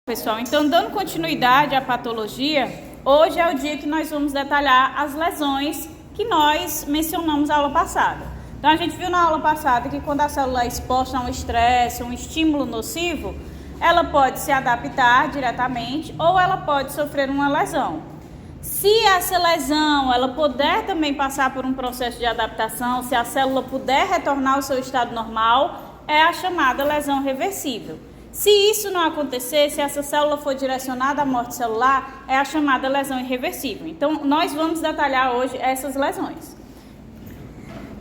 Pessoal, então dando continuidade à patologia, hoje é o dia que nós vamos detalhar as lesões que nós mencionamos na aula passada. Então a gente viu na aula passada que quando a célula é exposta a um estresse, um estímulo nocivo, ela pode se adaptar diretamente ou ela pode sofrer uma lesão. Se essa lesão ela puder também passar por um processo de adaptação, se a célula puder retornar ao seu estado normal, é a chamada lesão reversível. Se isso não acontecer, se essa célula for direcionada à morte celular, é a chamada lesão irreversível. Então, nós vamos detalhar hoje essas lesões.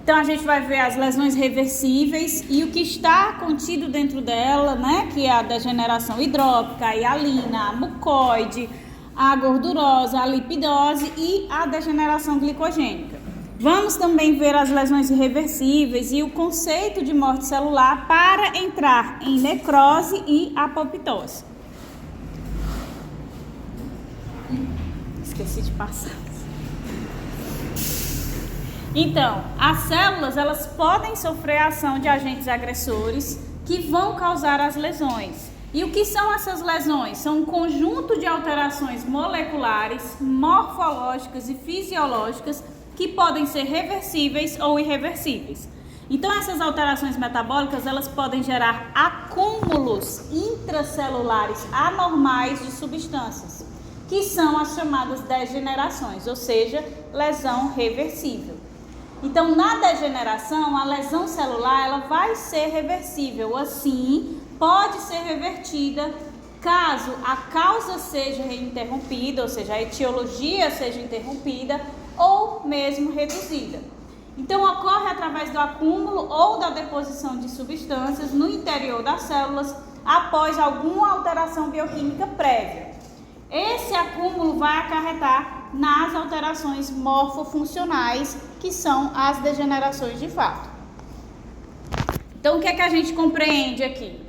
Então, a gente vai ver as lesões reversíveis e o que está contido dentro dela, né? Que é a degeneração hidrópica, a hialina, a mucoide, a gordurosa, a lipidose e a degeneração glicogênica. Vamos também ver as lesões irreversíveis e o conceito de morte celular para entrar em necrose e apoptose. Esqueci de passar. Então, as células elas podem sofrer a ação de agentes agressores que vão causar as lesões. E o que são essas lesões? São um conjunto de alterações moleculares, morfológicas e fisiológicas que podem ser reversíveis ou irreversíveis. Então, essas alterações metabólicas, elas podem gerar acúmulos intracelulares anormais de substâncias, que são as chamadas degenerações, ou seja, lesão reversível. Então, na degeneração, a lesão celular, ela vai ser reversível, assim, pode ser revertida caso a causa seja interrompida, ou seja, a etiologia seja interrompida, ou mesmo reduzida. Então, ocorre através do acúmulo ou da deposição de substâncias no interior das células após alguma alteração bioquímica prévia. Esse acúmulo vai acarretar nas alterações morfofuncionais, que são as degenerações de fato. Então, o que é que a gente compreende aqui?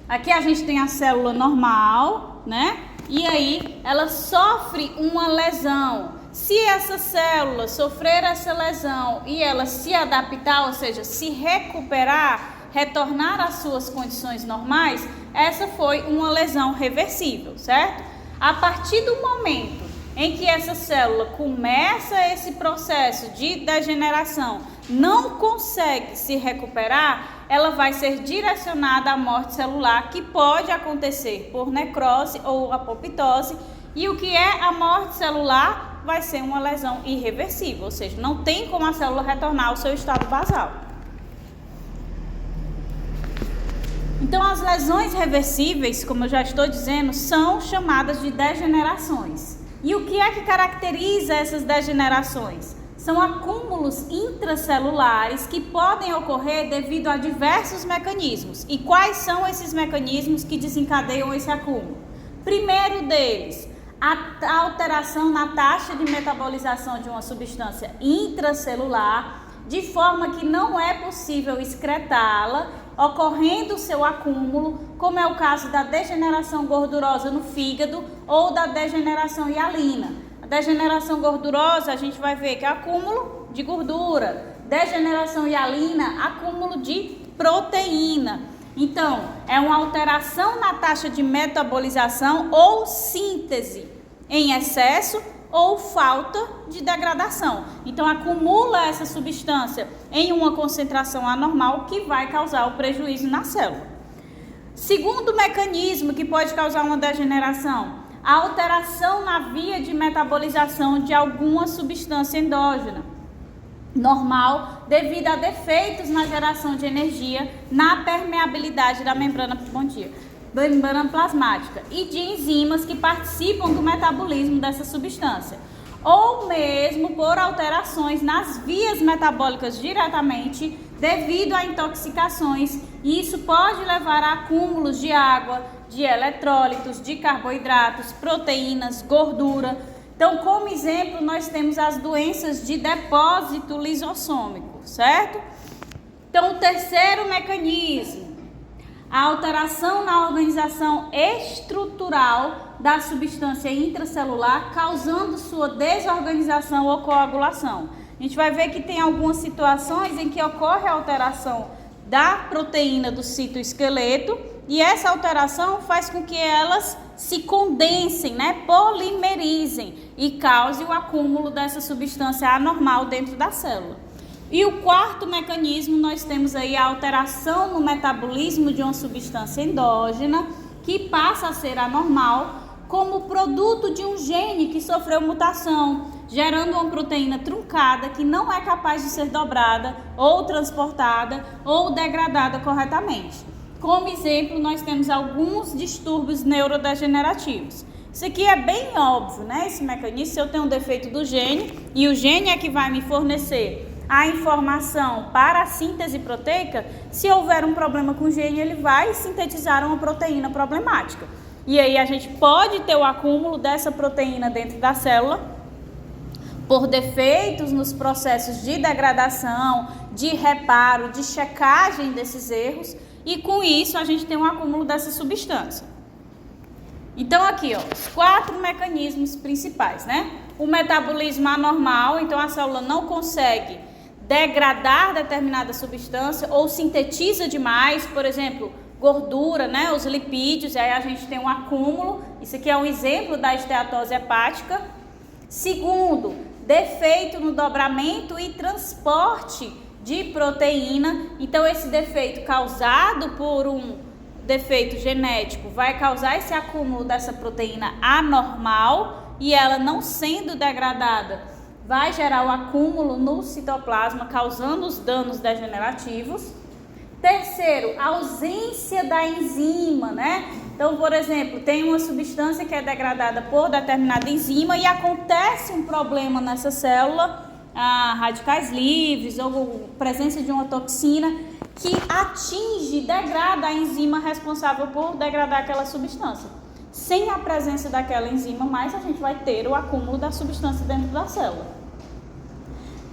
Aqui a gente tem a célula normal, né? E aí ela sofre uma lesão. Se essa célula sofrer essa lesão e ela se adaptar, ou seja, se recuperar, retornar às suas condições normais, essa foi uma lesão reversível, certo? A partir do momento em que essa célula começa esse processo de degeneração, não consegue se recuperar, ela vai ser direcionada à morte celular, que pode acontecer por necrose ou apoptose. E o que é a morte celular? Vai ser uma lesão irreversível, ou seja, não tem como a célula retornar ao seu estado basal. Então, as lesões reversíveis, como eu já estou dizendo, são chamadas de degenerações. E o que é que caracteriza essas degenerações? São acúmulos intracelulares que podem ocorrer devido a diversos mecanismos. E quais são esses mecanismos que desencadeiam esse acúmulo? Primeiro deles, a alteração na taxa de metabolização de uma substância intracelular, de forma que não é possível excretá-la, ocorrendo o seu acúmulo, como é o caso da degeneração gordurosa no fígado ou da degeneração hialina. A degeneração gordurosa, a gente vai ver que é acúmulo de gordura. Degeneração hialina, acúmulo de proteína. Então, é uma alteração na taxa de metabolização ou síntese em excesso ou falta de degradação. Então, acumula essa substância em uma concentração anormal que vai causar o prejuízo na célula. Segundo mecanismo que pode causar uma degeneração, a alteração na via de metabolização de alguma substância endógena normal devido a defeitos na geração de energia na permeabilidade da membrana plasmática e de enzimas que participam do metabolismo dessa substância, ou mesmo por alterações nas vias metabólicas diretamente devido a intoxicações, e isso pode levar a acúmulos de água, de eletrólitos, de carboidratos, proteínas, gordura. Então, como exemplo, nós temos as doenças de depósito lisossômico, certo? Então, o terceiro mecanismo, a alteração na organização estrutural da substância intracelular, causando sua desorganização ou coagulação. A gente vai ver que tem algumas situações em que ocorre a alteração da proteína do citoesqueleto e essa alteração faz com que elas se condensem, né, polimerizem e cause o acúmulo dessa substância anormal dentro da célula. E o quarto mecanismo, nós temos aí a alteração no metabolismo de uma substância endógena que passa a ser anormal como produto de um gene que sofreu mutação, gerando uma proteína truncada que não é capaz de ser dobrada ou transportada ou degradada corretamente. Como exemplo, nós temos alguns distúrbios neurodegenerativos. Isso aqui é bem óbvio, né? Esse mecanismo, se eu tenho um defeito do gene e o gene é que vai me fornecer a informação para a síntese proteica, se houver um problema com o gene, ele vai sintetizar uma proteína problemática. E aí a gente pode ter o acúmulo dessa proteína dentro da célula por defeitos nos processos de degradação, de reparo, de checagem desses erros, e com isso a gente tem um acúmulo dessa substância. Então aqui, ó, os 4 mecanismos principais, né? O metabolismo anormal, então a célula não consegue degradar determinada substância ou sintetiza demais, por exemplo, gordura, né? Os lipídios, aí a gente tem um acúmulo. Isso aqui é um exemplo da esteatose hepática. Segundo, defeito no dobramento e transporte de proteína. Então esse defeito causado por um defeito genético vai causar esse acúmulo dessa proteína anormal e ela não sendo degradada vai gerar o acúmulo no citoplasma, causando os danos degenerativos. Terceiro, a ausência da enzima, né? Então, por exemplo, tem uma substância que é degradada por determinada enzima e acontece um problema nessa célula, radicais livres ou presença de uma toxina que atinge, degrada a enzima responsável por degradar aquela substância. Sem a presença daquela enzima, mais a gente vai ter o acúmulo da substância dentro da célula.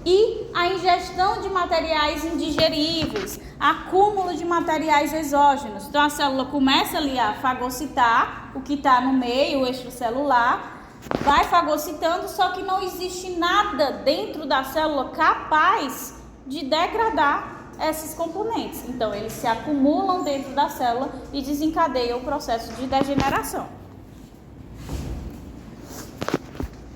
E a ingestão de materiais indigeríveis, acúmulo de materiais exógenos. Então a célula começa ali a fagocitar o que está no meio, o extracelular, vai fagocitando, só que não existe nada dentro da célula capaz de degradar esses componentes. Então eles se acumulam dentro da célula e desencadeiam o processo de degeneração.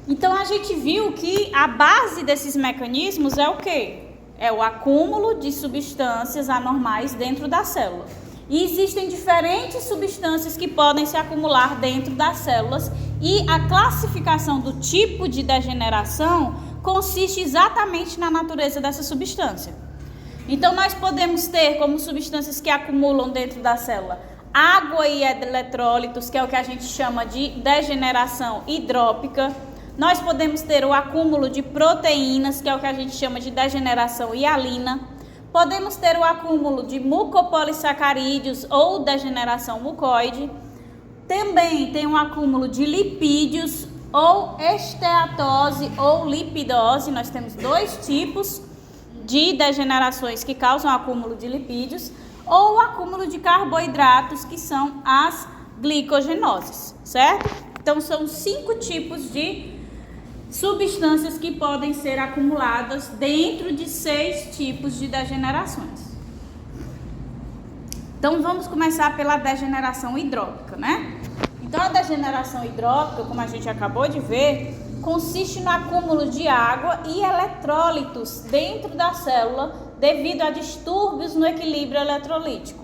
Então a gente viu que a base desses mecanismos é o quê? É o acúmulo de substâncias anormais dentro da célula. E existem diferentes substâncias que podem se acumular dentro das células e a classificação do tipo de degeneração consiste exatamente na natureza dessa substância. Então nós podemos ter como substâncias que acumulam dentro da célula água e eletrólitos, que é o que a gente chama de degeneração hidrópica. Nós podemos ter o acúmulo de proteínas, que é o que a gente chama de degeneração hialina. Podemos ter o acúmulo de mucopolissacarídeos ou degeneração mucoide. Também tem um acúmulo de lipídios ou esteatose ou lipidose. Nós temos 2 tipos de degenerações que causam acúmulo de lipídios, ou o acúmulo de carboidratos, que são as glicogenoses, certo? Então são 5 tipos de substâncias que podem ser acumuladas dentro de 6 tipos de degenerações. Então vamos começar pela degeneração hidrópica, né? Então a degeneração hidrópica, como a gente acabou de ver, consiste no acúmulo de água e eletrólitos dentro da célula devido a distúrbios no equilíbrio eletrolítico.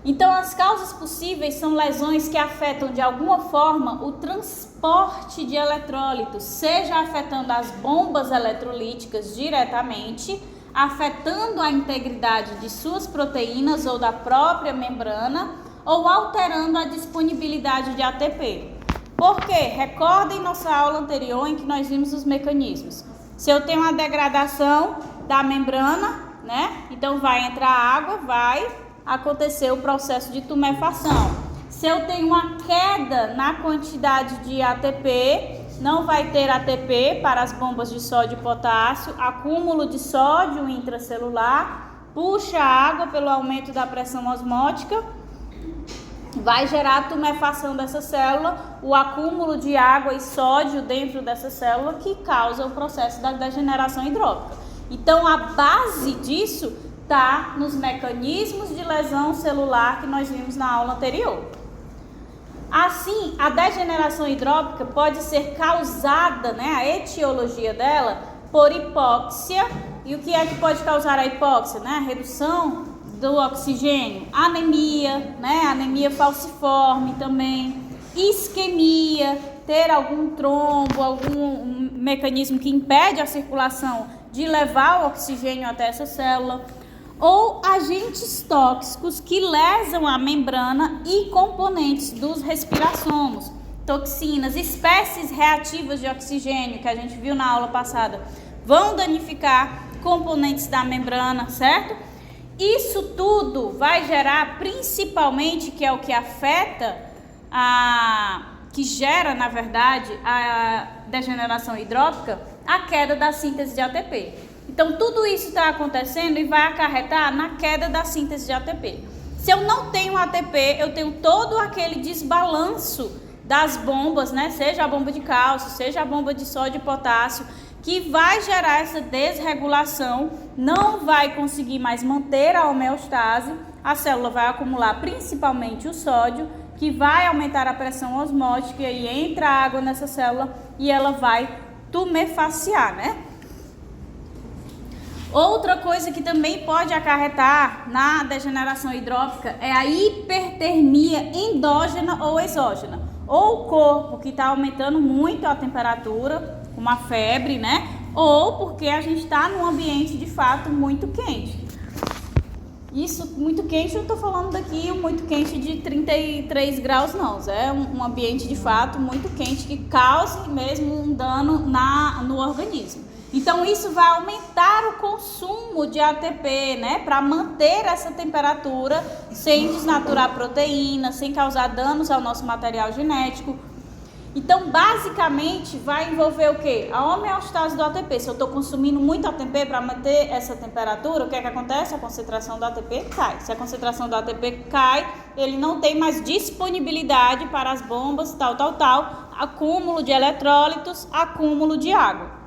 Então, as causas possíveis são lesões que afetam de alguma forma o transporte de eletrólitos, seja afetando as bombas eletrolíticas diretamente, afetando a integridade de suas proteínas ou da própria membrana, ou alterando a disponibilidade de ATP. Por quê? Recordem nossa aula anterior em que nós vimos os mecanismos. Se eu tenho uma degradação da membrana, né? Então vai entrar água, vai acontecer o processo de tumefação. Se eu tenho uma queda na quantidade de ATP, não vai ter ATP para as bombas de sódio e potássio, acúmulo de sódio intracelular, puxa a água pelo aumento da pressão osmótica, vai gerar a tumefação dessa célula, o acúmulo de água e sódio dentro dessa célula que causa o processo da degeneração hidrópica. Então a base disso Está nos mecanismos de lesão celular que nós vimos na aula anterior. Assim, a degeneração hidrópica pode ser causada, né, a etiologia dela, por hipóxia. E o que é que pode causar a hipóxia? Né? A redução do oxigênio, anemia, né, anemia falciforme também, isquemia, ter algum trombo, algum mecanismo que impede a circulação de levar o oxigênio até essa célula, ou agentes tóxicos que lesam a membrana e componentes dos respirassomos, toxinas, espécies reativas de oxigênio, que a gente viu na aula passada, vão danificar componentes da membrana, certo? Isso tudo vai gerar, principalmente, que é o que afeta, que gera, na verdade, a degeneração hidrópica, a queda da síntese de ATP. Então, tudo isso está acontecendo e vai acarretar na queda da síntese de ATP. Se eu não tenho ATP, eu tenho todo aquele desbalanço das bombas, né? Seja a bomba de cálcio, seja a bomba de sódio e potássio, que vai gerar essa desregulação, não vai conseguir mais manter a homeostase, a célula vai acumular principalmente o sódio, que vai aumentar a pressão osmótica e aí entra água nessa célula e ela vai tumefaciar, né? Outra coisa que também pode acarretar na degeneração hidrópica é a hipertermia endógena ou exógena. Ou o corpo que está aumentando muito a temperatura, uma febre, né? Ou porque a gente está num ambiente de fato muito quente. Isso, muito quente, eu estou falando daqui, muito quente de 33 graus, não. É um ambiente de fato muito quente que cause mesmo um dano no organismo. Então, isso vai aumentar o consumo de ATP, né? Para manter essa temperatura sem desnaturar proteína, sem causar danos ao nosso material genético. Então, basicamente, vai envolver o quê? A homeostase do ATP. Se eu estou consumindo muito ATP para manter essa temperatura, o que é que acontece? A concentração do ATP cai. Se a concentração do ATP cai, ele não tem mais disponibilidade para as bombas, acúmulo de eletrólitos, acúmulo de água.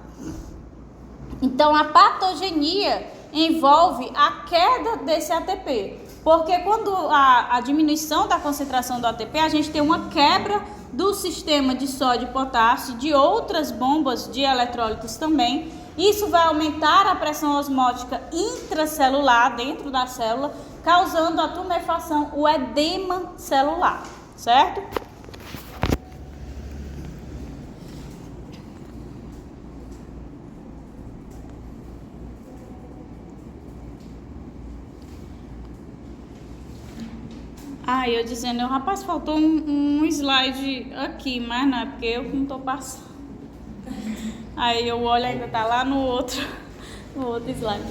Então, a patogenia envolve a queda desse ATP. Porque quando a diminuição da concentração do ATP, a gente tem uma quebra do sistema de sódio e potássio, de outras bombas de eletrólitos também. Isso vai aumentar a pressão osmótica intracelular, dentro da célula, causando a tumefação, o edema celular, certo? Eu dizendo, rapaz, faltou um slide aqui, mas não é porque eu que não estou passando. Aí eu olho, ainda está lá no outro slide.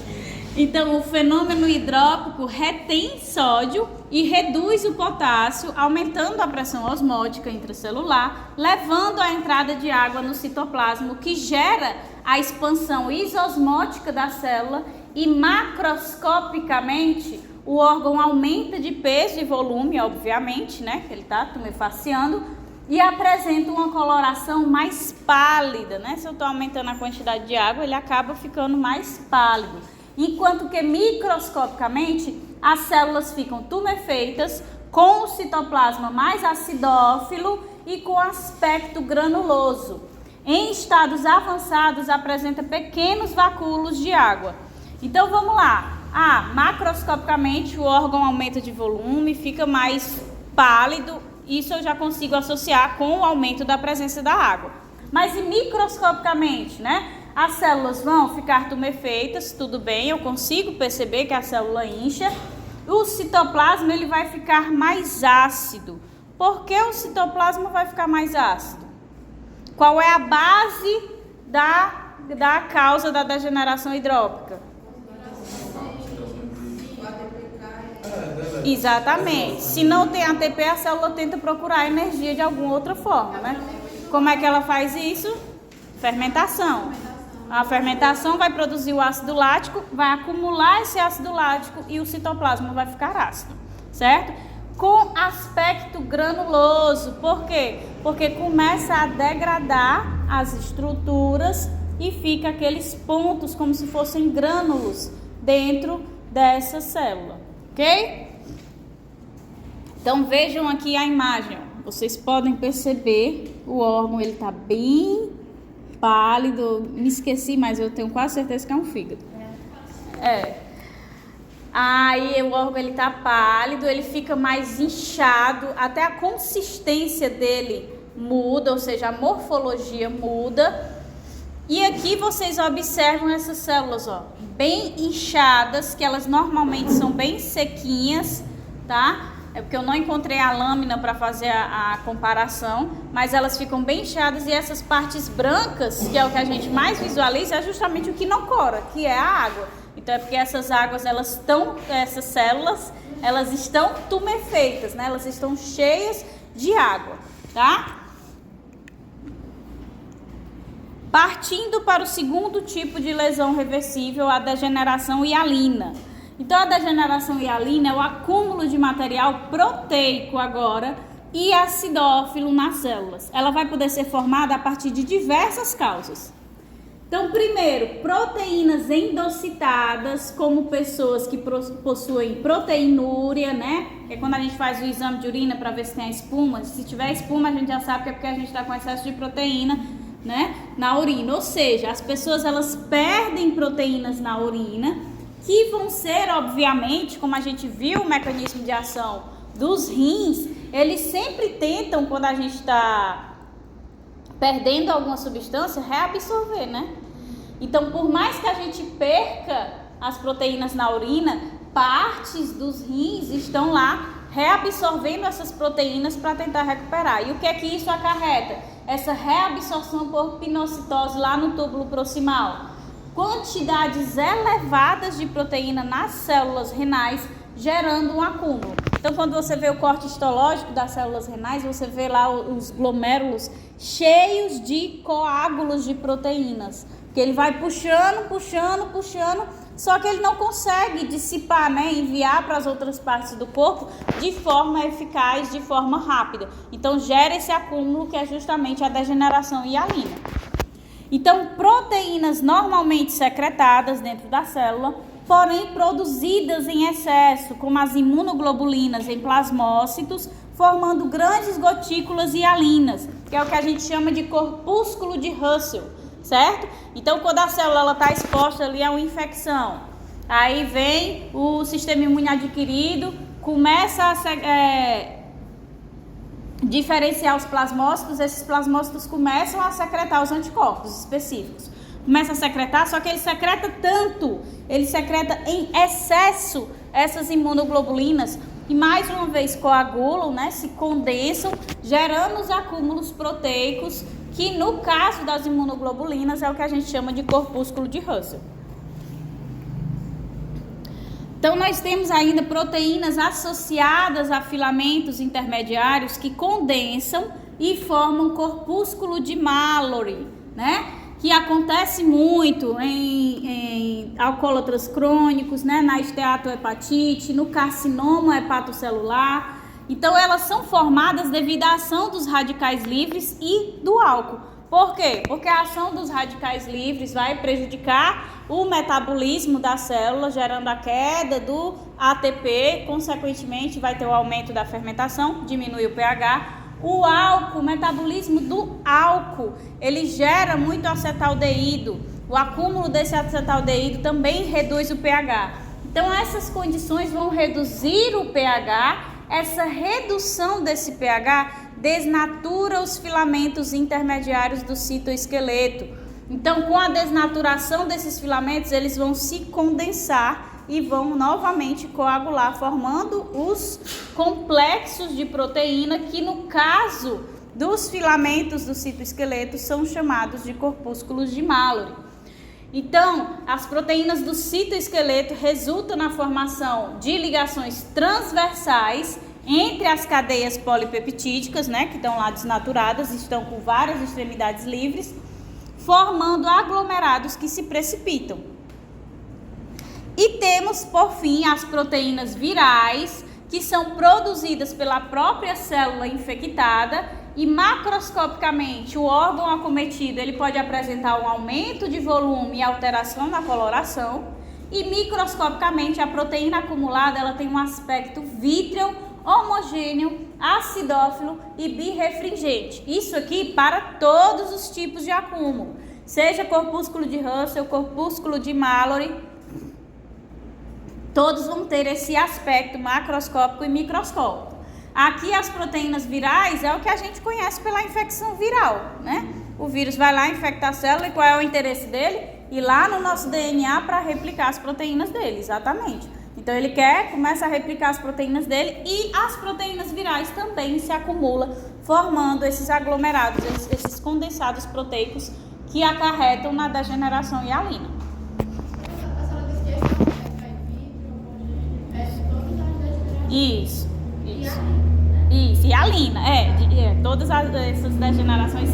Então, o fenômeno hidrópico retém sódio e reduz o potássio, aumentando a pressão osmótica intracelular, levando à entrada de água no citoplasma, o que gera a expansão isosmótica da célula e macroscopicamente o órgão aumenta de peso e volume, obviamente, né, que ele está tumefaciando, e apresenta uma coloração mais pálida, né? Se eu estou aumentando a quantidade de água, ele acaba ficando mais pálido. Enquanto que microscopicamente as células ficam tumefeitas, com o citoplasma mais acidófilo e com aspecto granuloso. Em estados avançados apresenta pequenos vacúolos de água. Então vamos lá. Macroscopicamente o órgão aumenta de volume, fica mais pálido, isso eu já consigo associar com o aumento da presença da água. Mas e microscopicamente, né? As células vão ficar tumefeitas, tudo bem, eu consigo perceber que a célula incha. O citoplasma ele vai ficar mais ácido. Por que o citoplasma vai ficar mais ácido? Qual é a base da causa da degeneração hidrópica? Exatamente. Se não tem ATP, a célula tenta procurar energia de alguma outra forma, né? Como é que ela faz isso? Fermentação. A fermentação vai produzir o ácido lático, vai acumular esse ácido lático e o citoplasma vai ficar ácido, certo? Com aspecto granuloso. Por quê? Porque começa a degradar as estruturas e fica aqueles pontos como se fossem grânulos dentro dessa célula, ok? Então vejam aqui a imagem, vocês podem perceber o órgão, ele está bem pálido, me esqueci, mas eu tenho quase certeza que é um fígado. Aí o órgão ele tá pálido, ele fica mais inchado, até a consistência dele muda, ou seja, a morfologia muda. E aqui vocês observam essas células, ó, bem inchadas, que elas normalmente são bem sequinhas, tá? É porque eu não encontrei a lâmina para fazer a comparação, mas elas ficam bem inchadas, e essas partes brancas, que é o que a gente mais visualiza, é justamente o que não cora, que é a água. Então é porque essas células, elas estão tumefeitas, né? Elas estão cheias de água, tá? Partindo para o segundo tipo de lesão reversível, a degeneração hialina. Então, a degeneração hialina é o acúmulo de material proteico agora e acidófilo nas células. Ela vai poder ser formada a partir de diversas causas. Então, primeiro, proteínas endocitadas, como pessoas que possuem proteinúria, né? Que é quando a gente faz o exame de urina para ver se tem a espuma. Se tiver espuma, a gente já sabe que é porque a gente está com excesso de proteína, né, na urina. Ou seja, as pessoas elas perdem proteínas na urina, que vão ser, obviamente, como a gente viu o mecanismo de ação dos rins, eles sempre tentam, quando a gente está perdendo alguma substância, reabsorver, né? Então, por mais que a gente perca as proteínas na urina, partes dos rins estão lá reabsorvendo essas proteínas para tentar recuperar. E o que é que isso acarreta? Essa reabsorção por pinocitose lá no túbulo proximal. Quantidades elevadas de proteína nas células renais, gerando um acúmulo. Então, quando você vê o corte histológico das células renais, você vê lá os glomérulos cheios de coágulos de proteínas, que ele vai puxando, só que ele não consegue dissipar, né, enviar para as outras partes do corpo de forma eficaz, de forma rápida. Então, gera esse acúmulo que é justamente a degeneração hialina. Então, proteínas normalmente secretadas dentro da célula, porém produzidas em excesso, como as imunoglobulinas em plasmócitos, formando grandes gotículas hialinas, que é o que a gente chama de corpúsculo de Russell, certo? Então, quando a célula está exposta ali a uma infecção, aí vem o sistema imune adquirido, começa a diferenciar os plasmócitos, esses plasmócitos começam a secretar os anticorpos específicos. Começa a secretar, só que ele secreta tanto, ele secreta em excesso essas imunoglobulinas e mais uma vez coagulam, né, se condensam, gerando os acúmulos proteicos, que no caso das imunoglobulinas é o que a gente chama de corpúsculo de Russell. Então, nós temos ainda proteínas associadas a filamentos intermediários que condensam e formam corpúsculo de Mallory, né? Que acontece muito em alcoólatras crônicos, né? Na esteatohepatite, no carcinoma hepatocelular. Então, elas são formadas devido à ação dos radicais livres e do álcool. Por quê? Porque a ação dos radicais livres vai prejudicar o metabolismo da célula, gerando a queda do ATP, consequentemente vai ter o aumento da fermentação, diminui o pH. O álcool, o metabolismo do álcool, ele gera muito acetaldeído. O acúmulo desse acetaldeído também reduz o pH. Então, essas condições vão reduzir o pH. Essa redução desse pH desnatura os filamentos intermediários do citoesqueleto. Então, com a desnaturação desses filamentos, eles vão se condensar e vão novamente coagular, formando os complexos de proteína, que no caso dos filamentos do citoesqueleto são chamados de corpúsculos de Mallory. Então, as proteínas do citoesqueleto resultam na formação de ligações transversais entre as cadeias polipeptídicas, né, que estão lá desnaturadas, estão com várias extremidades livres, formando aglomerados que se precipitam. E temos, por fim, as proteínas virais, que são produzidas pela própria célula infectada, e macroscopicamente o órgão acometido ele pode apresentar um aumento de volume e alteração na coloração, E microscopicamente a proteína acumulada ela tem um aspecto vítreo, homogêneo, acidófilo e birefringente. Isso aqui para todos os tipos de acúmulo, seja corpúsculo de Russell, corpúsculo de Mallory, todos vão ter esse aspecto macroscópico e microscópico. Aqui as proteínas virais é o que a gente conhece pela infecção viral, né? O vírus vai lá infectar a célula e qual é o interesse dele? Ir lá no nosso DNA para replicar as proteínas dele, exatamente. Então ele começa a replicar as proteínas dele e as proteínas virais também se acumulam, formando esses aglomerados, esses condensados proteicos que acarretam na degeneração hialina. Isso. Isso, hialina, todas essas degenerações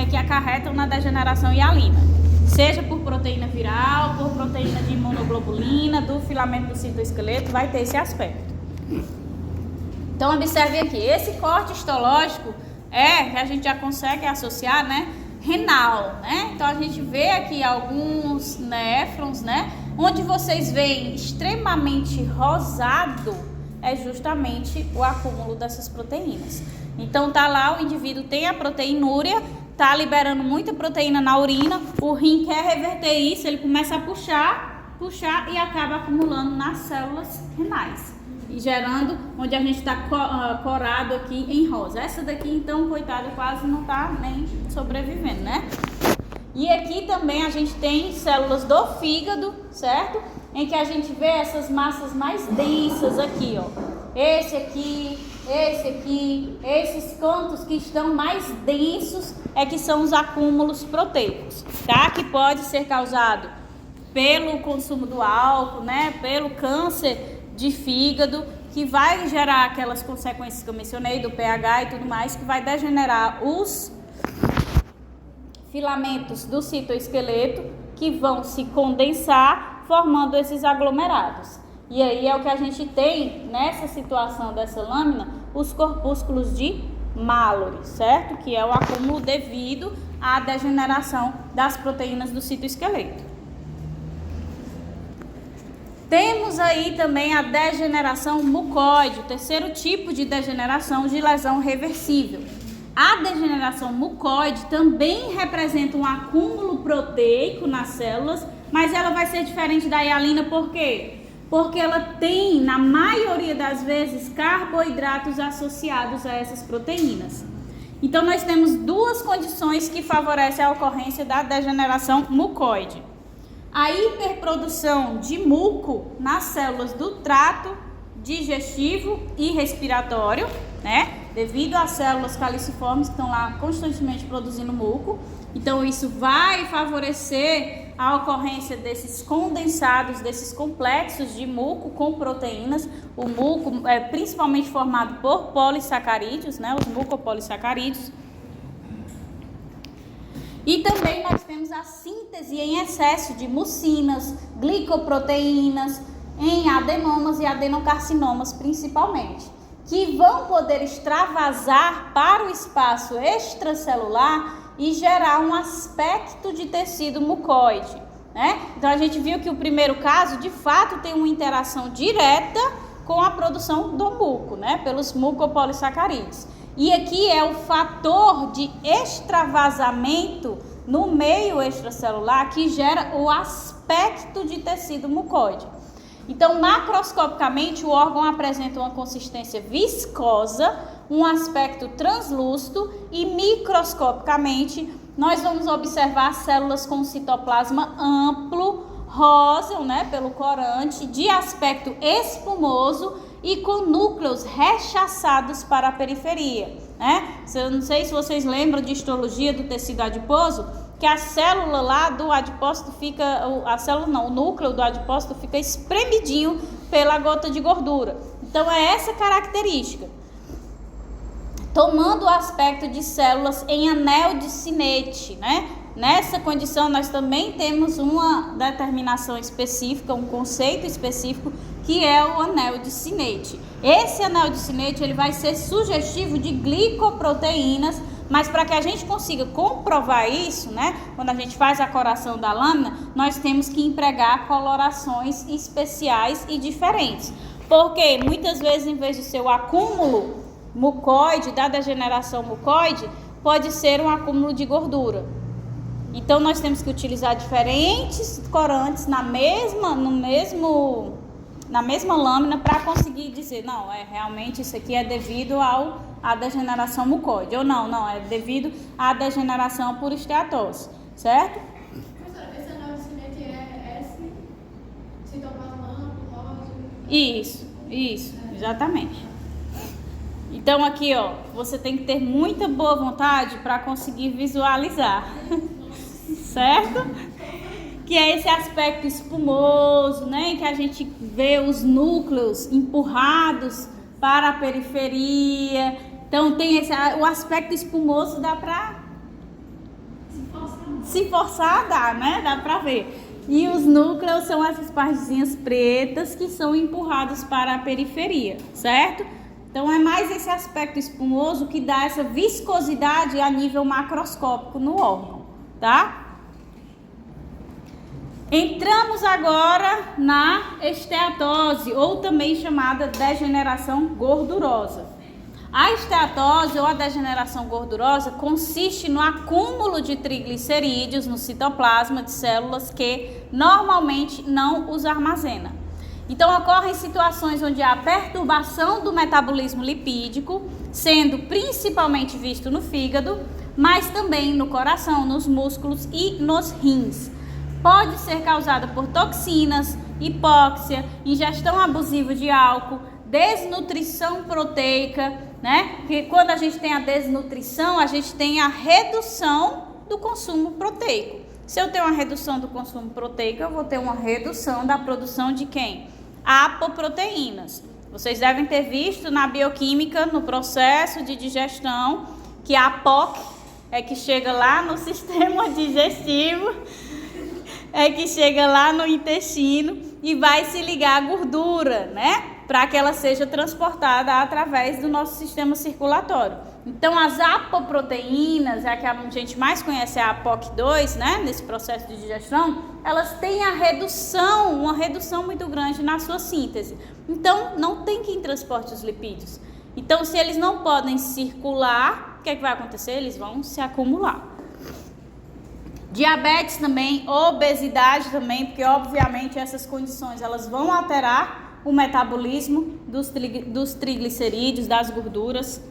que acarretam na degeneração hialina. Seja por proteína viral, por proteína de imunoglobulina, do filamento do citoesqueleto, vai ter esse aspecto. Então, observe aqui, esse corte histológico que a gente já consegue associar, né, renal, né? Então, a gente vê aqui alguns néfrons, né, onde vocês veem extremamente rosado, é justamente o acúmulo dessas proteínas. Então, tá lá, o indivíduo tem a proteinúria, tá liberando muita proteína na urina, o rim quer reverter isso, ele começa a puxar e acaba acumulando nas células renais e gerando, onde a gente está corado aqui em rosa. Essa daqui, então, coitada, quase não tá nem sobrevivendo, né? E aqui também a gente tem células do fígado, certo? Em que a gente vê essas massas mais densas aqui, ó. Esse aqui, esses cantos que estão mais densos que são os acúmulos proteicos, tá? Que pode ser causado pelo consumo do álcool, né? Pelo câncer de fígado, que vai gerar aquelas consequências que eu mencionei, do pH e tudo mais, que vai degenerar os filamentos do citoesqueleto, que vão se condensar, formando esses aglomerados. E aí é o que a gente tem nessa situação dessa lâmina, os corpúsculos de Mallory, certo? Que é o acúmulo devido à degeneração das proteínas do citoesqueleto. Temos aí também a degeneração mucoide, o terceiro tipo de degeneração de lesão reversível. A degeneração mucoide também representa um acúmulo proteico nas células, mas ela vai ser diferente da hialina, por quê? Porque ela tem, na maioria das vezes, carboidratos associados a essas proteínas. Então, nós temos duas condições que favorecem a ocorrência da degeneração mucoide. A hiperprodução de muco nas células do trato digestivo e respiratório, né? Devido às células caliciformes que estão lá constantemente produzindo muco. Então, isso vai favorecer a ocorrência desses condensados, desses complexos de muco com proteínas. O muco é principalmente formado por polissacarídeos, né? Os mucopolissacarídeos. E também nós temos a síntese em excesso de mucinas, glicoproteínas, em adenomas e adenocarcinomas principalmente, que vão poder extravasar para o espaço extracelular e gerar um aspecto de tecido mucoide, né? Então a gente viu que o primeiro caso, de fato, tem uma interação direta com a produção do muco, né? Pelos mucopolissacarídeos. E aqui é o fator de extravasamento no meio extracelular que gera o aspecto de tecido mucoide. Então, macroscopicamente, o órgão apresenta uma consistência viscosa, um aspecto translúcido e microscopicamente nós vamos observar células com citoplasma amplo, rosa, né, pelo corante, de aspecto espumoso e com núcleos rechaçados para a periferia, né? Eu não sei se vocês lembram de histologia do tecido adiposo, que a célula lá do adipócito fica, o núcleo do adipócito fica espremidinho pela gota de gordura. Então é essa característica. Tomando o aspecto de células em anel de Sinnett, né? Nessa condição nós também temos uma determinação específica, um conceito específico, que é o anel de Sinnett. Esse anel de Sinnett ele vai ser sugestivo de glicoproteínas, Mas para que a gente consiga comprovar isso, né, quando a gente faz a coração da lâmina, nós temos que empregar colorações especiais e diferentes. Porque muitas vezes, em vez de ser o acúmulo mucoide, da degeneração mucoide, pode ser um acúmulo de gordura. Então nós temos que utilizar diferentes corantes na mesma lâmina para conseguir dizer, não, realmente isso aqui é devido à degeneração mucoide, ou não, é devido à degeneração por esteatose, certo? Professora, esse anel de é S, citoplasma, rosa? Isso, exatamente. Então aqui, ó, você tem que ter muita boa vontade para conseguir visualizar, certo? Que é esse aspecto espumoso, né? Que a gente vê os núcleos empurrados para a periferia. Então tem o aspecto espumoso, dá para se forçar, dá, né? Dá para ver. E os núcleos são essas partezinhas pretas que são empurrados para a periferia, certo? Então é mais esse aspecto espumoso que dá essa viscosidade a nível macroscópico no órgão, tá? Entramos agora na esteatose, ou também chamada degeneração gordurosa. A esteatose ou a degeneração gordurosa consiste no acúmulo de triglicerídeos no citoplasma de células que normalmente não os armazena. Então ocorrem situações onde há perturbação do metabolismo lipídico, sendo principalmente visto no fígado, mas também no coração, nos músculos e nos rins. Pode ser causada por toxinas, hipóxia, ingestão abusiva de álcool, desnutrição proteica, né? Porque quando a gente tem a desnutrição, a gente tem a redução do consumo proteico. Se eu tenho uma redução do consumo proteico, eu vou ter uma redução da produção de quem? Apoproteínas. Vocês devem ter visto na bioquímica, no processo de digestão, que a APOC é que chega lá no sistema digestivo, é que chega lá no intestino e vai se ligar à gordura, né? Para que ela seja transportada através do nosso sistema circulatório. Então, as apoproteínas, a que a gente mais conhece, é a APOC2, né? Nesse processo de digestão, elas têm uma redução muito grande na sua síntese. Então, não tem quem transporte os lipídios. Então, se eles não podem circular, o que é que vai acontecer? Eles vão se acumular. Diabetes também, obesidade também, porque obviamente essas condições elas vão alterar o metabolismo dos triglicerídeos, das gorduras.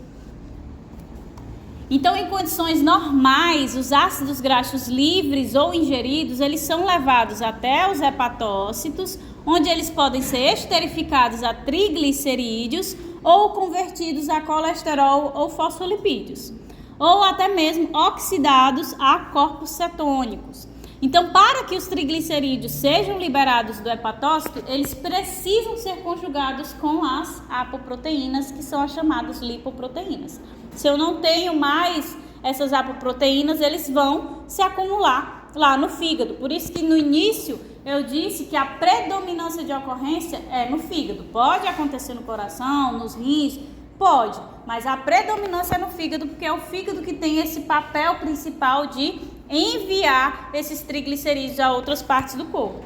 Então, em condições normais, os ácidos graxos livres ou ingeridos, eles são levados até os hepatócitos, onde eles podem ser esterificados a triglicerídeos ou convertidos a colesterol ou fosfolipídios, ou até mesmo oxidados a corpos cetônicos. Então, para que os triglicerídeos sejam liberados do hepatócito, eles precisam ser conjugados com as apoproteínas, que são as chamadas lipoproteínas. Se eu não tenho mais essas apoproteínas, eles vão se acumular lá no fígado. Por isso que no início eu disse que a predominância de ocorrência é no fígado. Pode acontecer no coração, nos rins, pode, mas a predominância é no fígado, porque é o fígado que tem esse papel principal de enviar esses triglicerídeos a outras partes do corpo.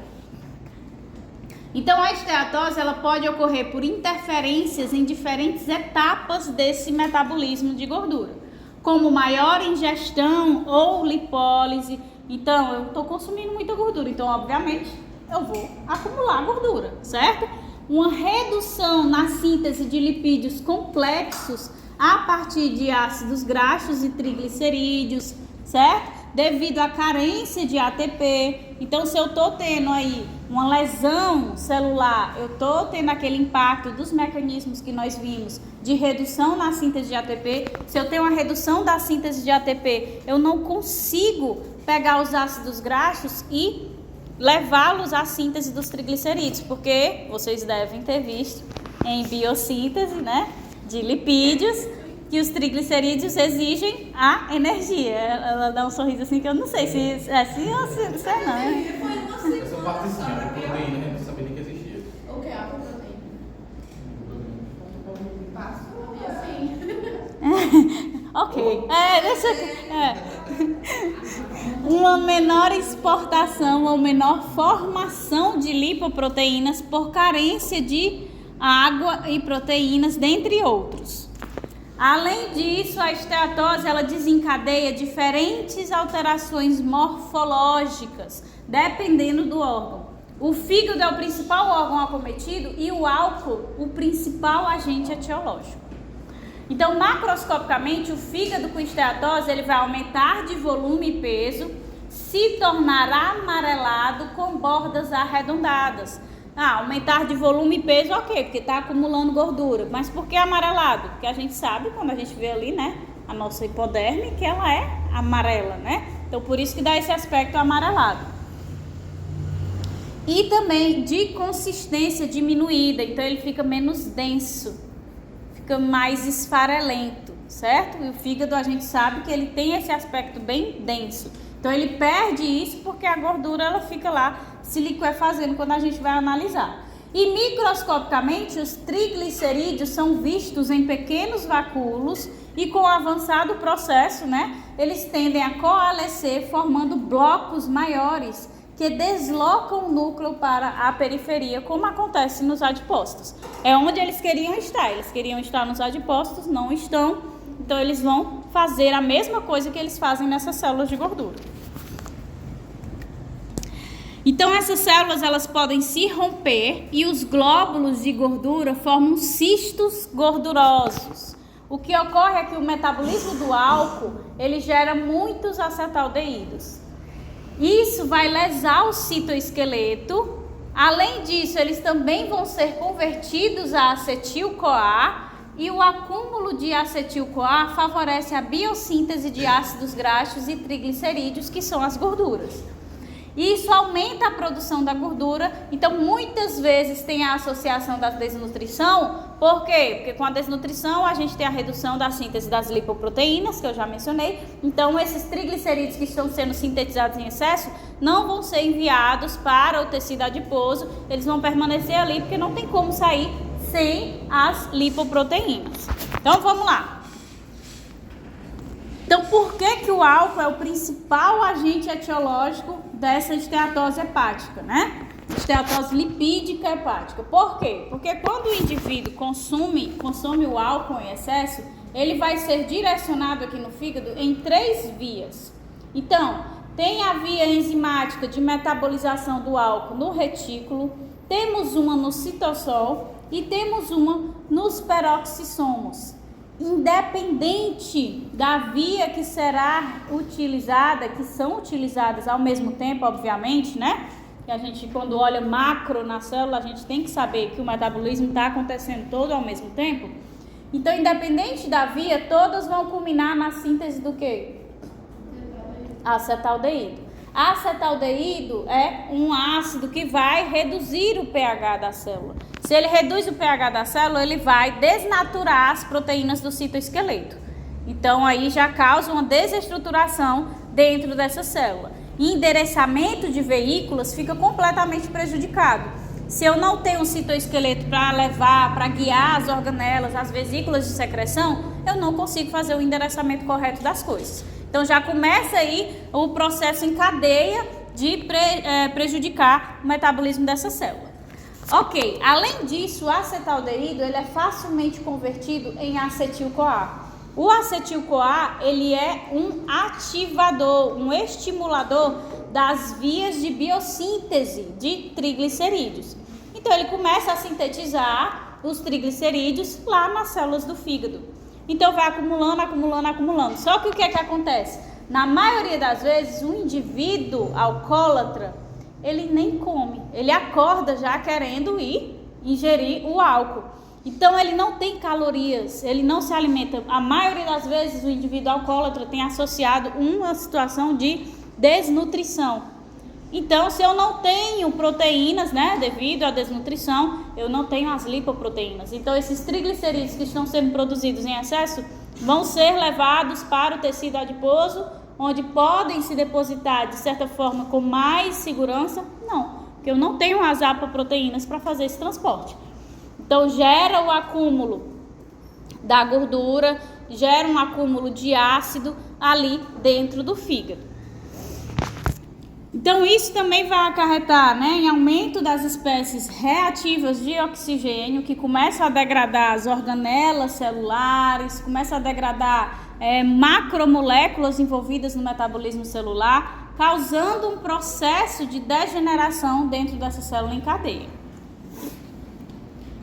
Então, a esteatose ela pode ocorrer por interferências em diferentes etapas desse metabolismo de gordura, como maior ingestão ou lipólise. Então, eu estou consumindo muita gordura, então, obviamente, eu vou acumular gordura, certo? Uma redução na síntese de lipídios complexos a partir de ácidos graxos e triglicerídeos, certo? Devido à carência de ATP. Então, se eu estou tendo aí uma lesão celular, eu estou tendo aquele impacto dos mecanismos que nós vimos de redução na síntese de ATP. Se eu tenho uma redução da síntese de ATP, eu não consigo pegar os ácidos graxos e levá-los à síntese dos triglicerídeos, porque vocês devem ter visto em biossíntese, né, de lipídios, que os triglicerídeos exigem a energia. Ela dá um sorriso assim que eu não sei se é assim ou se é não. Essa partezinha, a proteína, eu não sabia nem que existia. O que é a proteína? Passo e assim. Ok. Uma menor exportação ou menor formação de lipoproteínas por carência de água e proteínas, dentre outros. Além disso, a esteatose ela desencadeia diferentes alterações morfológicas, dependendo do órgão. O fígado é o principal órgão acometido e o álcool o principal agente etiológico. Então, macroscopicamente, o fígado com esteatose ele vai aumentar de volume e peso, se tornar amarelado com bordas arredondadas. Aumentar de volume e peso, ok, porque está acumulando gordura. Mas por que amarelado? Porque a gente sabe, quando a gente vê ali, né, a nossa hipoderme, que ela é amarela, né? Então, por isso que dá esse aspecto amarelado. E também de consistência diminuída, então ele fica menos denso, fica mais esfarelento, certo? E o fígado a gente sabe que ele tem esse aspecto bem denso. Então ele perde isso porque a gordura ela fica lá se liquefazendo quando a gente vai analisar. E microscopicamente os triglicerídeos são vistos em pequenos vacúolos e com o avançado processo, né, eles tendem a coalescer formando blocos maiores que deslocam o núcleo para a periferia, como acontece nos adipócitos. É onde eles queriam estar nos adipócitos, não estão, então eles vão fazer a mesma coisa que eles fazem nessas células de gordura. Então essas células elas podem se romper e os glóbulos de gordura formam cistos gordurosos. O que ocorre é que o metabolismo do álcool, ele gera muitos acetaldeídos. Isso vai lesar o citoesqueleto. Além disso, eles também vão ser convertidos a acetil-CoA e o acúmulo de acetil-CoA favorece a biossíntese de ácidos graxos e triglicerídeos, que são as gorduras. Isso aumenta a produção da gordura, então muitas vezes tem a associação da desnutrição. Por quê? Porque com a desnutrição a gente tem a redução da síntese das lipoproteínas, que eu já mencionei. Então esses triglicerídeos que estão sendo sintetizados em excesso não vão ser enviados para o tecido adiposo, eles vão permanecer ali porque não tem como sair sem as lipoproteínas. Então vamos lá. Então, por que o álcool é o principal agente etiológico dessa esteatose hepática, né? Esteatose lipídica hepática. Por quê? Porque quando o indivíduo consome o álcool em excesso, ele vai ser direcionado aqui no fígado em 3 vias. Então, tem a via enzimática de metabolização do álcool no retículo, temos uma no citossol e temos uma nos peroxissomos. Independente da via que será utilizada, que são utilizadas ao mesmo tempo, obviamente, né? Que a gente, quando olha macro na célula, a gente tem que saber que o metabolismo está acontecendo todo ao mesmo tempo. Então, independente da via, todas vão culminar na síntese do quê? Acetaldeído. Acetaldeído é um ácido que vai reduzir o pH da célula. Se ele reduz o pH da célula, ele vai desnaturar as proteínas do citoesqueleto. Então, aí já causa uma desestruturação dentro dessa célula. E endereçamento de veículos fica completamente prejudicado. Se eu não tenho um citoesqueleto para levar, para guiar as organelas, as vesículas de secreção, eu não consigo fazer o endereçamento correto das coisas. Então, já começa aí o processo em cadeia de prejudicar o metabolismo dessa célula. Ok, além disso, o acetaldeído ele é facilmente convertido em acetil-CoA. O acetil-CoA ele é um ativador, um estimulador das vias de biossíntese de triglicerídeos. Então ele começa a sintetizar os triglicerídeos lá nas células do fígado. Então vai acumulando. Só que o que é que acontece? Na maioria das vezes, um indivíduo alcoólatra, ele nem come, ele acorda já querendo ir ingerir o álcool. Então ele não tem calorias, ele não se alimenta. A maioria das vezes o indivíduo alcoólatra tem associado uma situação de desnutrição. Então, se eu não tenho proteínas, né, devido à desnutrição, eu não tenho as lipoproteínas. Então, esses triglicerídeos que estão sendo produzidos em excesso vão ser levados para o tecido adiposo, onde podem se depositar de certa forma com mais segurança? Não, porque eu não tenho as apoproteínas para fazer esse transporte. Então, gera o acúmulo da gordura, gera um acúmulo de ácido ali dentro do fígado. Então isso também vai acarretar, né, em aumento das espécies reativas de oxigênio, que começam a degradar as organelas celulares, começam a degradar macromoléculas envolvidas no metabolismo celular, causando um processo de degeneração dentro dessa célula em cadeia.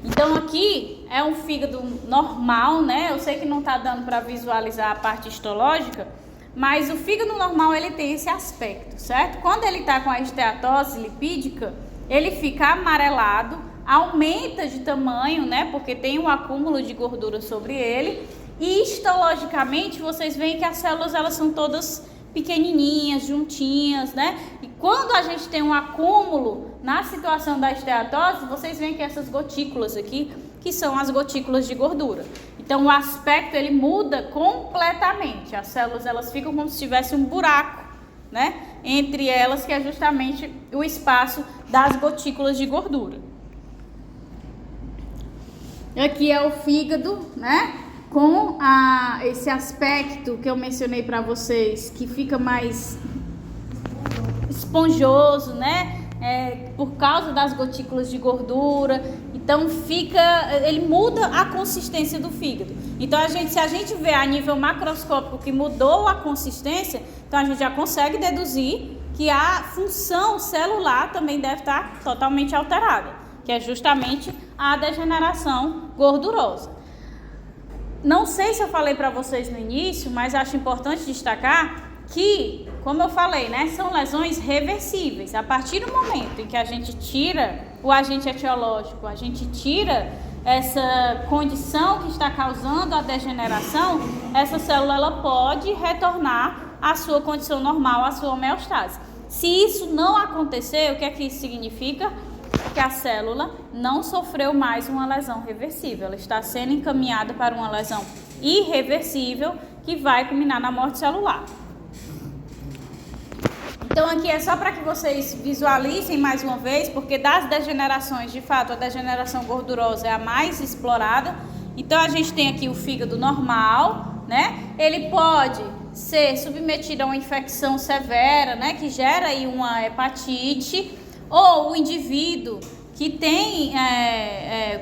Então aqui é um fígado normal, né? Eu sei que não está dando para visualizar a parte histológica, mas o fígado normal ele tem esse aspecto, certo? Quando ele está com a esteatose lipídica, ele fica amarelado, aumenta de tamanho, né? Porque tem um acúmulo de gordura sobre ele. E histologicamente vocês veem que as células elas são todas pequenininhas, juntinhas, né? E quando a gente tem um acúmulo na situação da esteatose, vocês veem que essas gotículas aqui, que são as gotículas de gordura. Então o aspecto ele muda completamente. As células elas ficam como se tivesse um buraco, né? Entre elas, que é justamente o espaço das gotículas de gordura. Aqui é o fígado, né? Com esse aspecto que eu mencionei para vocês, que fica mais esponjoso, né? Por causa das gotículas de gordura. Então ele muda a consistência do fígado. Então se a gente vê a nível macroscópico que mudou a consistência, então a gente já consegue deduzir que a função celular também deve estar totalmente alterada, que é justamente a degeneração gordurosa. Não sei se eu falei para vocês no início, mas acho importante destacar que, como eu falei, né, são lesões reversíveis. A partir do momento em que a gente tira o agente etiológico, a gente tira essa condição que está causando a degeneração, essa célula ela pode retornar à sua condição normal, à sua homeostase. Se isso não acontecer, o que é que isso significa? Que a célula não sofreu mais uma lesão reversível, ela está sendo encaminhada para uma lesão irreversível que vai culminar na morte celular. Então aqui é só para que vocês visualizem mais uma vez, porque das degenerações, de fato, a degeneração gordurosa é a mais explorada. Então a gente tem aqui o fígado normal, né? Ele pode ser submetido a uma infecção severa, né? Que gera aí uma hepatite, ou o indivíduo que tem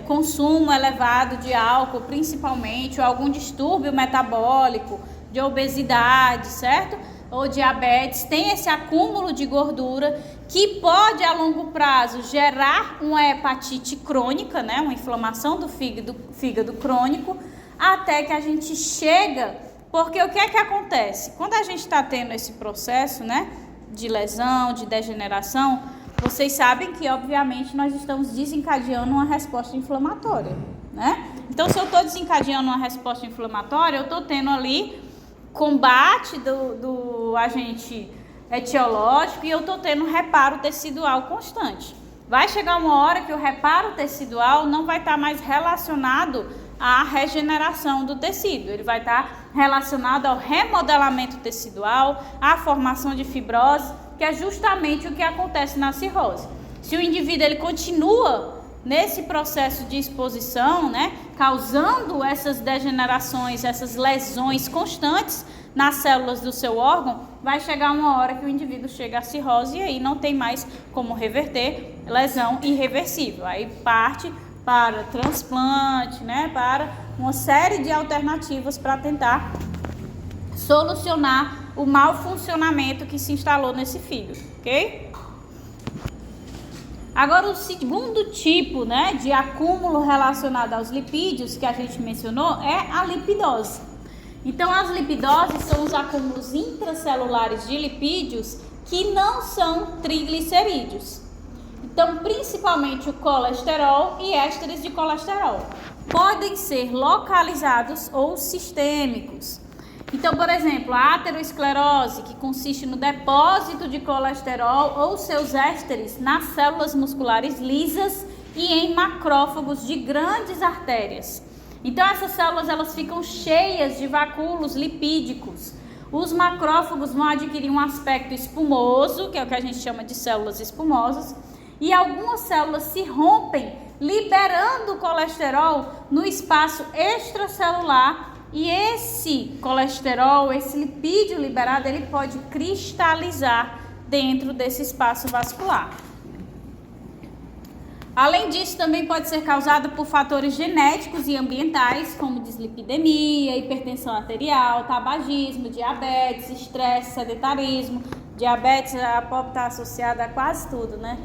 consumo elevado de álcool, principalmente, ou algum distúrbio metabólico, de obesidade, certo? Ou diabetes, tem esse acúmulo de gordura que pode a longo prazo gerar uma hepatite crônica, né? Uma inflamação do fígado crônico, até que a gente chega, porque o que é que acontece? Quando a gente está tendo esse processo, né, de lesão, de degeneração, vocês sabem que, obviamente, nós estamos desencadeando uma resposta inflamatória, né? Então, se eu estou desencadeando uma resposta inflamatória, eu estou tendo ali combate do agente etiológico e eu estou tendo reparo tecidual constante. Vai chegar uma hora que o reparo tecidual não vai estar mais relacionado à regeneração do tecido, ele vai estar relacionado ao remodelamento tecidual, à formação de fibrose, que é justamente o que acontece na cirrose. Se o indivíduo ele continua nesse processo de exposição, né, causando essas degenerações, essas lesões constantes nas células do seu órgão, vai chegar uma hora que o indivíduo chega à cirrose e aí não tem mais como reverter, lesão irreversível. Aí parte para transplante, né, para uma série de alternativas para tentar solucionar o mau funcionamento que se instalou nesse fígado, ok? Agora, o segundo tipo, né, de acúmulo relacionado aos lipídios que a gente mencionou é a lipidose. Então, as lipidoses são os acúmulos intracelulares de lipídios que não são triglicerídeos. Então, principalmente o colesterol e ésteres de colesterol. Podem ser localizados ou sistêmicos. Então, por exemplo, a aterosclerose, que consiste no depósito de colesterol ou seus ésteres nas células musculares lisas e em macrófagos de grandes artérias. Então, essas células elas ficam cheias de vacúolos lipídicos. Os macrófagos vão adquirir um aspecto espumoso, que é o que a gente chama de células espumosas, e algumas células se rompem, liberando o colesterol no espaço extracelular e esse colesterol, esse lipídio liberado, ele pode cristalizar dentro desse espaço vascular. Além disso, também pode ser causado por fatores genéticos e ambientais, como dislipidemia, hipertensão arterial, tabagismo, diabetes, estresse, sedentarismo. Diabetes pode estar associada a quase tudo, né?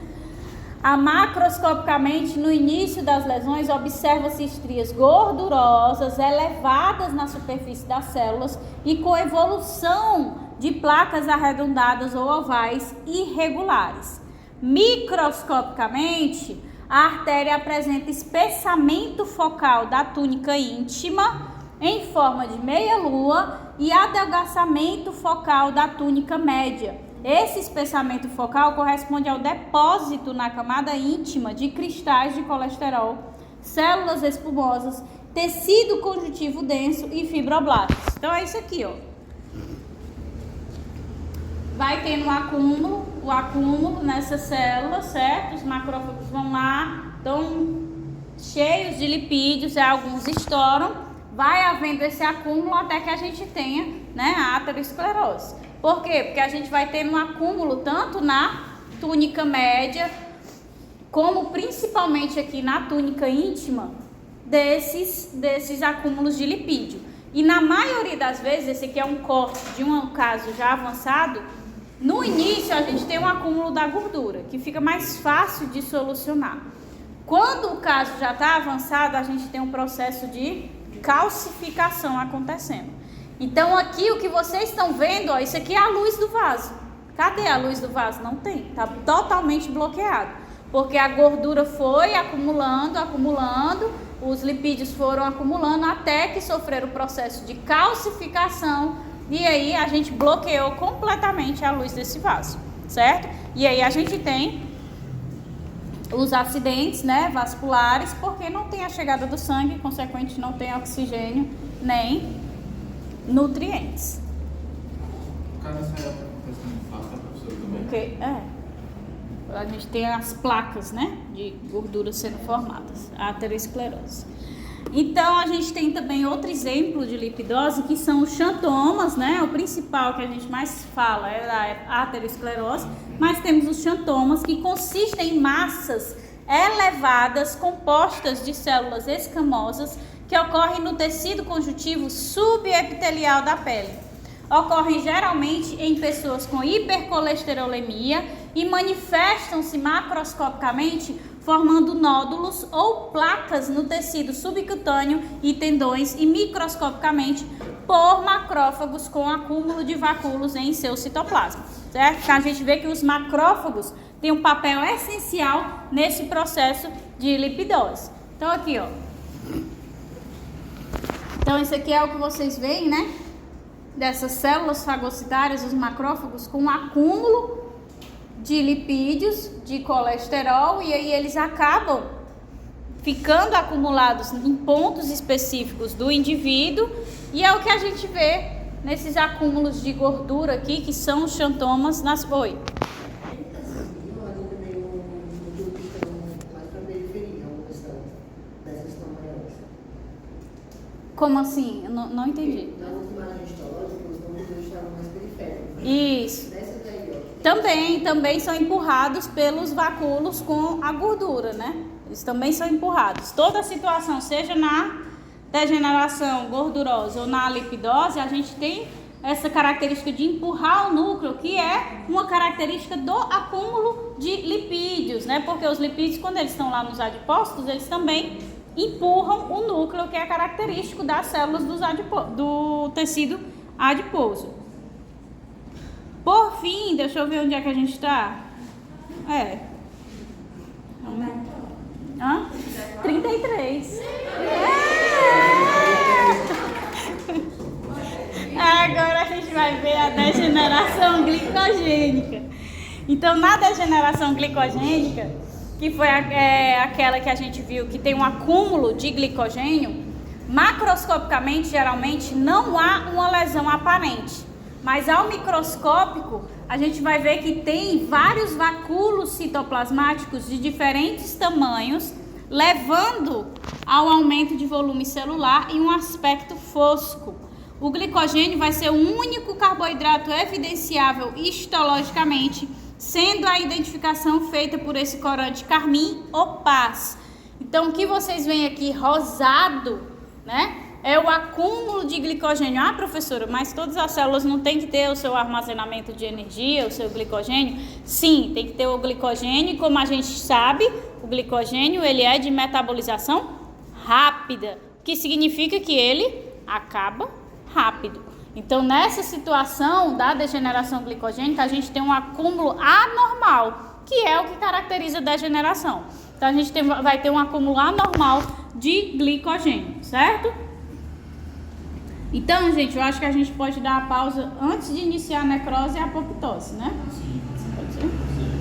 Macroscopicamente, no início das lesões, observa-se estrias gordurosas elevadas na superfície das células e com evolução de placas arredondadas ou ovais irregulares. Microscopicamente, a artéria apresenta espessamento focal da túnica íntima em forma de meia-lua e adelgaçamento focal da túnica média. Esse espessamento focal corresponde ao depósito na camada íntima de cristais de colesterol, células espumosas, tecido conjuntivo denso e fibroblastos. Então é isso aqui, ó. Vai tendo o acúmulo nessas células, certo? Os macrófagos vão lá, estão cheios de lipídios, alguns estouram, vai havendo esse acúmulo até que a gente tenha, né, a aterosclerose. Por quê? Porque a gente vai tendo um acúmulo tanto na túnica média, como principalmente aqui na túnica íntima, desses acúmulos de lipídio. E na maioria das vezes, esse aqui é um corte de um caso já avançado, no início a gente tem um acúmulo da gordura, que fica mais fácil de solucionar. Quando o caso já está avançado, a gente tem um processo de calcificação acontecendo. Então aqui o que vocês estão vendo, ó, isso aqui é a luz do vaso. Cadê a luz do vaso? Não tem, está totalmente bloqueado. Porque a gordura foi acumulando, os lipídios foram acumulando até que sofreram o processo de calcificação. E aí a gente bloqueou completamente a luz desse vaso, certo? E aí a gente tem os acidentes, né, vasculares, porque não tem a chegada do sangue, consequentemente não tem oxigênio nem nutrientes. Cara, essa é outra coisa que me faz, tá, professora, também? Porque, a gente tem as placas, né, de gordura sendo formadas, a aterosclerose. Então, a gente tem também outro exemplo de lipidose, que são os xantomas, né? O principal que a gente mais fala é a aterosclerose, mas temos os xantomas, que consistem em massas elevadas compostas de células escamosas que ocorrem no tecido conjuntivo subepitelial da pele. Ocorrem geralmente em pessoas com hipercolesterolemia e manifestam-se macroscopicamente formando nódulos ou placas no tecido subcutâneo e tendões e microscopicamente por macrófagos com acúmulo de vacúolos em seu citoplasma, certo? Então, a gente vê que os macrófagos têm um papel essencial nesse processo de lipidose. Então aqui, ó. Então esse aqui é o que vocês veem, né? Dessas células fagocitárias, os macrófagos com acúmulo de lipídios, de colesterol, e aí eles acabam ficando acumulados em pontos específicos do indivíduo, e é o que a gente vê nesses acúmulos de gordura aqui, que são os xantomas nas... Oi. Como assim? Eu não entendi. Na última análise histológica, os núcleos estavam mais periféricos. Isso. Nessa daí, ó. Também são empurrados pelos vacúolos com a gordura, né? Eles também são empurrados. Toda a situação, seja na degeneração gordurosa ou na lipidose, a gente tem essa característica de empurrar o núcleo, que é uma característica do acúmulo de lipídios, né? Porque os lipídios, quando eles estão lá nos adipócitos, eles também empurram o núcleo, que é característico das células do tecido adiposo. Por fim, deixa eu ver onde é que a gente está. 33. Agora a gente vai ver a degeneração glicogênica. Então, na degeneração glicogênica, que foi aquela que a gente viu que tem um acúmulo de glicogênio, macroscopicamente, geralmente, não há uma lesão aparente. Mas ao microscópico, a gente vai ver que tem vários vacúolos citoplasmáticos de diferentes tamanhos levando ao aumento de volume celular e um aspecto fosco. O glicogênio vai ser o único carboidrato evidenciável histologicamente, sendo a identificação feita por esse corante carmim opaz. Então, o que vocês veem aqui rosado, né, é o acúmulo de glicogênio. Ah, professora, mas todas as células não tem que ter o seu armazenamento de energia, o seu glicogênio? Sim, tem que ter o glicogênio, e como a gente sabe, o glicogênio ele é de metabolização rápida, que significa que ele acaba rápido. Então, nessa situação da degeneração glicogênica, a gente tem um acúmulo anormal, que é o que caracteriza a degeneração. Então, a gente vai ter um acúmulo anormal de glicogênio, certo? Então, gente, eu acho que a gente pode dar a pausa antes de iniciar a necrose e a apoptose, né? Sim. Pode ser?